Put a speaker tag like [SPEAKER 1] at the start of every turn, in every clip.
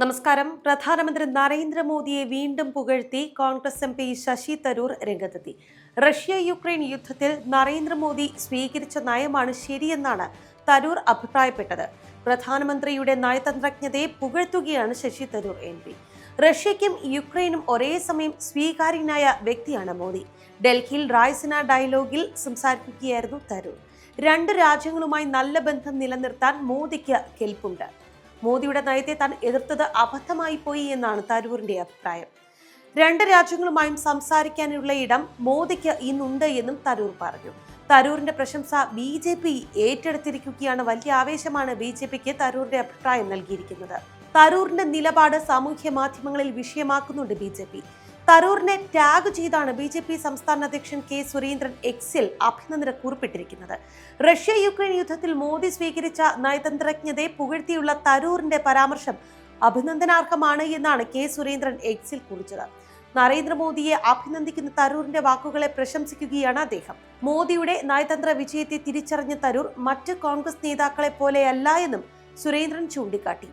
[SPEAKER 1] നമസ്കാരം. പ്രധാനമന്ത്രി നരേന്ദ്രമോദിയെ വീണ്ടും പുകഴ്ത്തി കോൺഗ്രസ് എം പി ശശി തരൂർ രംഗത്തെത്തി. റഷ്യ യുക്രൈൻ യുദ്ധത്തിൽ നരേന്ദ്രമോദി സ്വീകരിച്ച നയമാണ് ശരിയെന്നാണ് തരൂർ അഭിപ്രായപ്പെട്ടത്. പ്രധാനമന്ത്രിയുടെ നയതന്ത്രജ്ഞതയെ പുകഴ്ത്തുകയാണ് ശശി തരൂർ എം പി. റഷ്യയ്ക്കും യുക്രൈനും ഒരേ സമയം സ്വീകാര്യനായ വ്യക്തിയാണ് മോദി. ഡൽഹിയിൽ റായ്സിന ഡയലോഗിൽ സംസാരിക്കുകയായിരുന്നു തരൂർ. രണ്ട് രാജ്യങ്ങളുമായി നല്ല ബന്ധം നിലനിർത്താൻ മോദിക്ക് കെൽപ്പുണ്ട്. മോദിയുടെ നയത്തെ താൻ എതിർത്തത് അബദ്ധമായി പോയി എന്നാണ് തരൂരിന്റെ അഭിപ്രായം. രണ്ട് രാജ്യങ്ങളുമായും സംസാരിക്കാനുള്ള ഇടം മോദിക്ക് ഇന്നുണ്ട് എന്നും തരൂർ പറഞ്ഞു. തരൂരിന്റെ പ്രശംസ BJP ഏറ്റെടുത്തിരിക്കുകയാണ്. വലിയ ആവേശമാണ് BJPക്ക് തരൂരിന്റെ അഭിപ്രായം നൽകിയിരിക്കുന്നത്. തരൂരിന്റെ നിലപാട് സാമൂഹ്യ മാധ്യമങ്ങളിൽ വിഷയമാക്കുന്നുണ്ട് BJP. തരൂരിനെ ടാഗ് ചെയ്താണ് BJP സംസ്ഥാന അധ്യക്ഷൻ K. സുരേന്ദ്രൻ എക്സിൽ അഭിനന്ദന കുറിപ്പിട്ടിരിക്കുന്നത്. റഷ്യ യുക്രൈൻ യുദ്ധത്തിൽ മോദി സ്വീകരിച്ച നയതന്ത്രജ്ഞതയെ പുകഴ്ത്തിയുള്ള തരൂരിന്റെ പരാമർശം അഭിനന്ദനാർഹമാണ് എന്നാണ് K. സുരേന്ദ്രൻ എക്സിൽ കുറിച്ചത്. നരേന്ദ്രമോദിയെ അഭിനന്ദിക്കുന്ന തരൂരിന്റെ വാക്കുകളെ പ്രശംസിക്കുകയാണ് അദ്ദേഹം. മോദിയുടെ നയതന്ത്ര വിജയത്തെ തിരിച്ചറിഞ്ഞ തരൂർ മറ്റ് കോൺഗ്രസ് നേതാക്കളെ പോലെയല്ല എന്നും സുരേന്ദ്രൻ ചൂണ്ടിക്കാട്ടി.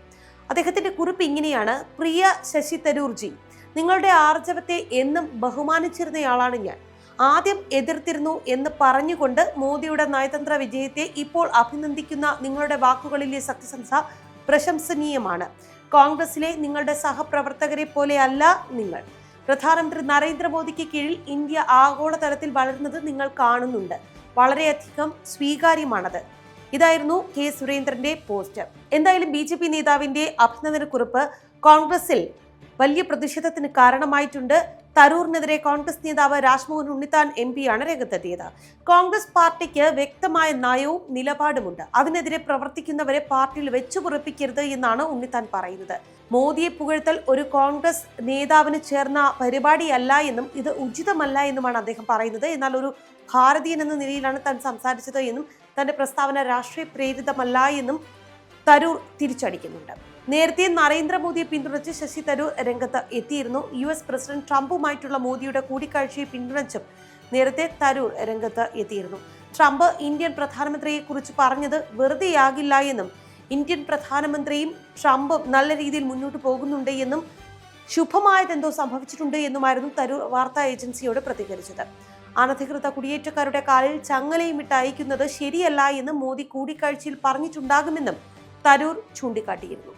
[SPEAKER 1] അദ്ദേഹത്തിന്റെ കുറിപ്പ് ഇങ്ങനെയാണ്: പ്രിയ ശശി തരൂർജി, നിങ്ങളുടെ ആർജവത്തെ എന്നും ബഹുമാനിച്ചിരുന്നയാളാണ് ഞാൻ. ആദ്യം എതിർത്തിരുന്നു എന്ന് പറഞ്ഞുകൊണ്ട് മോദിയുടെ നയതന്ത്ര വിജയത്തെ ഇപ്പോൾ അഭിനന്ദിക്കുന്ന നിങ്ങളുടെ വാക്കുകളിലെ സത്യസന്ധത പ്രശംസനീയമാണ്. കോൺഗ്രസിലെ നിങ്ങളുടെ സഹപ്രവർത്തകരെ പോലെയല്ല നിങ്ങൾ. പ്രധാനമന്ത്രി നരേന്ദ്രമോദിക്ക് കീഴിൽ ഇന്ത്യ ആഗോളതലത്തിൽ വളരുന്നത് നിങ്ങൾ കാണുന്നുണ്ട്. വളരെയധികം സ്വീകാര്യമാണത്. ഇതായിരുന്നു K. സുരേന്ദ്രന്റെ പോസ്റ്റ്. എന്തായാലും BJP നേതാവിന്റെ അഭിനന്ദനക്കുറിപ്പ് കോൺഗ്രസിൽ വലിയ പ്രതിഷേധത്തിന് കാരണമായിട്ടുണ്ട്. തരൂറിനെതിരെ കോൺഗ്രസ് നേതാവ് രാജ്മോഹൻ ഉണ്ണിത്താൻ MP ആണ് രംഗത്തെത്തിയത്. കോൺഗ്രസ് പാർട്ടിക്ക് വ്യക്തമായ നയവും നിലപാടുമുണ്ട്. അതിനെതിരെ പ്രവർത്തിക്കുന്നവരെ പാർട്ടിയിൽ വെച്ചുപുറപ്പിക്കരുത് എന്നാണ് ഉണ്ണിത്താൻ പറയുന്നത്. മോദിയെ പുകഴ്ത്തൽ ഒരു കോൺഗ്രസ് നേതാവിന് ചേർന്ന പരിപാടിയല്ല എന്നും ഇത് ഉചിതമല്ല എന്നുമാണ് അദ്ദേഹം പറയുന്നത്. എന്നാൽ ഒരു ഭാരതീയൻ എന്ന നിലയിലാണ് താൻ സംസാരിച്ചത് എന്നും തന്റെ പ്രസ്താവന രാഷ്ട്രീയ പ്രേരിതമല്ല എന്നും തരൂർ തിരിച്ചടിക്കുന്നുണ്ട്. നേരത്തെ നരേന്ദ്രമോദിയെ പിന്തുണച്ച് ശശി തരൂർ രംഗത്ത് എത്തിയിരുന്നു. US പ്രസിഡന്റ് ട്രംപുമായിട്ടുള്ള മോദിയുടെ കൂടിക്കാഴ്ചയെ പിന്തുണച്ചും നേരത്തെ തരൂർ രംഗത്ത് എത്തിയിരുന്നു. ട്രംപ് ഇന്ത്യൻ പ്രധാനമന്ത്രിയെ കുറിച്ച് പറഞ്ഞത് വെറുതെയാകില്ല എന്നും ഇന്ത്യൻ പ്രധാനമന്ത്രിയും ട്രംപും നല്ല രീതിയിൽ മുന്നോട്ട് പോകുന്നുണ്ട് എന്നും ശുഭമായതെന്തോ സംഭവിച്ചിട്ടുണ്ട് എന്നുമായിരുന്നു തരൂർ വാർത്താ ഏജൻസിയോട് പ്രതികരിച്ചത്. അനധികൃത കുടിയേറ്റക്കാരുടെ കാലിൽ ചങ്ങലയും ഇട്ട് അയക്കുന്നത് ശരിയല്ല എന്ന് മോദി കൂടിക്കാഴ്ചയിൽ പറഞ്ഞിട്ടുണ്ടാകുമെന്നും തരൂർ ചൂണ്ടിക്കാട്ടിയിരുന്നു.